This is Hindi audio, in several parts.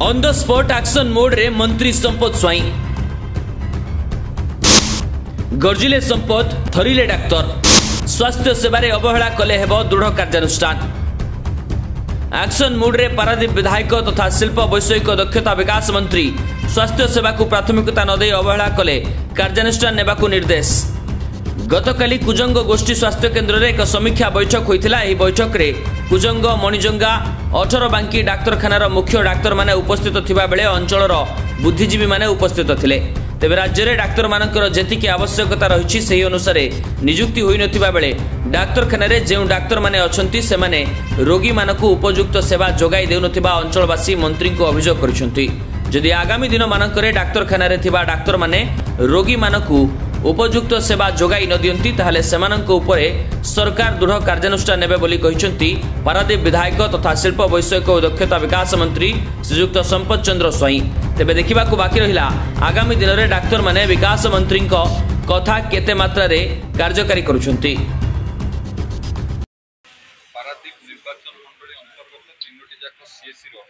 On the spot action mode रे मंत्री संपत स्वाई गर्जिले संपत थरिले डाक्तर स्वास्थ्य सेवारे अवहेला कले हेब दृढ़ कार्यानुष्ठान। एक्शन मोड रे पारादीप विधायक तथा शिल्प वैषयिक दक्षता विकास मंत्री स्वास्थ्य सेवा को प्राथमिकता न दे अवहेला कले कार्यानुष्ठान नेबाकू निर्देश। गतकाली कुजंग गोष्ठी स्वास्थ्य केन्द्र रे एक समीक्षा बैठक होइथिला। एही बैठक रे कुजंग मणिजंगा 18 बांकी डाक्तरखानार मुख्य डाक्तर माने उपस्थित थिबा बेले अंचलर बुद्धिजीवी माने उपस्थित थिले। तेबे राज्य रे डाक्तर मानकर जेतिकी आवश्यकता रहिछि सेही अनुसार नियुक्ति होई नथिबा बेले डाक्तरखाना रे जेउ डाक्तर माने अछंती से माने रोगी मानकू उपयुक्त सेवा जोगाई देउ नथिबा अंचलवासी मंत्री को अभियोग करिसंती। जदि आगामी दिन मानकरे डाक्तरखाना रे थिबा डाक्तर माने रोगी मानकू उपयुक्त सेवा जोगाई न दियंती ताहले सेमानंक उपरे सरकार दृढ़ कार्यानुष्ठान नेबे बोली कहिसंती पारादीप विधायक तथा शिल्प वैषयिक दक्षता विकास मंत्री श्रीयुक्त संपत चंद्र स्वाई। तेबे देखिबाकू बाकी रहिला आगामी दिन रे डाक्तर माने विकास मंत्री कथा केते मात्रा रे कार्यकारी करूछंती। पारादीप निर्वाचन मंडली अंतर्गत 3टी जाक सीएससी रो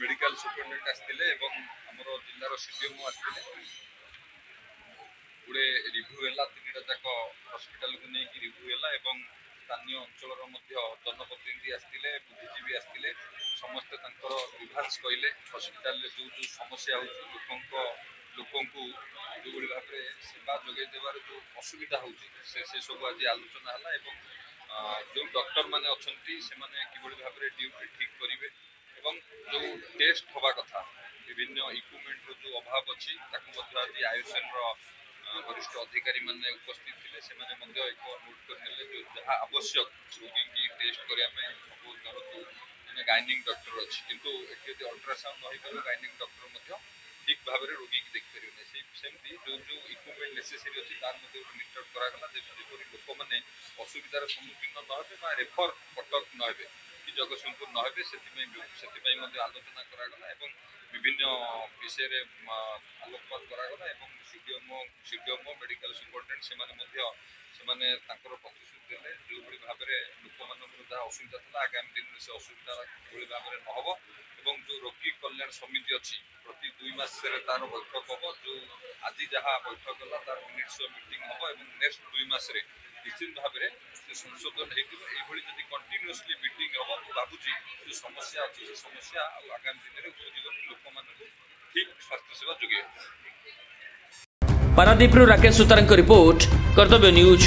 मेडिकल सुपरिटेंडेंट आस्तिले एवं हमरो जिल्लार सीडीएमओ आस्तिले गुड़े रिव्यू है 3टा जाक हस्पिटाल को नहीं रिव्यू है एवं स्थानीय अंचल जनप्रतिनिधि आसते बुद्धिजीवी आसते समस्ते विभांस कहले हस्पिटाल जो जो समस्या हो लोक जो भाव में सेवा जोगे देवार जो असुविधा हो सब आज आलोचना है जो डॉक्टर माने अच्छी से भाव में ड्यूटी ठीक करेंगे जो टेस्ट हवा कथा विभिन्न इक्विपमेंट जो अभाव अच्छी आज आयुषन वरिष्ठ अधिकारी माने उपस्थित थे से एक नोट कर जो जहाँ आवश्यक रोगी की टेस्ट करने सब गाइनिंग डॉक्टर अच्छी किंतु यदि अल्ट्रासाउंड नहीं कर गाइनिंग डॉक्टर ठीक भाव में रोगी की देखिपारे सेमती जो जो इक्विपमेंट नेसेसरी अच्छी तार लिस्ट आउट करागला जपरी लोक मैंने असुविधार सम्मुखीन नहे रेफर कटक नहे कि जगतसिंहपुर नहे से आलोचना करागला विभिन्न विषय आलोकपात करागला सीडीएमओ मेडिकल सुपरिटेंडेंट से प्रतिश्रुति देते जो भाव में लोक मान जहाँ असुविधा था आगामी दिन में से असुविधा भाव में नहब और जो रोगी कल्याण समिति अच्छी प्रति 2 मास तार बैठक हम जो आज जहाँ बैठक गला तार मिनिट्स मीटिंग हम और नेक्स्ट 2 मास निश्चित भाव में संशोधन होती कंटिन्यूअसली मीटिंग हम भावुची जो समस्या अच्छी से समस्या आगामी दिन में उपजीवन लोक मान ठीक स्वास्थ्य सेवा जोगे। पारादीप राकेश सुतारଙ୍କ रिपोर्ट कर्तव्य न्यूज।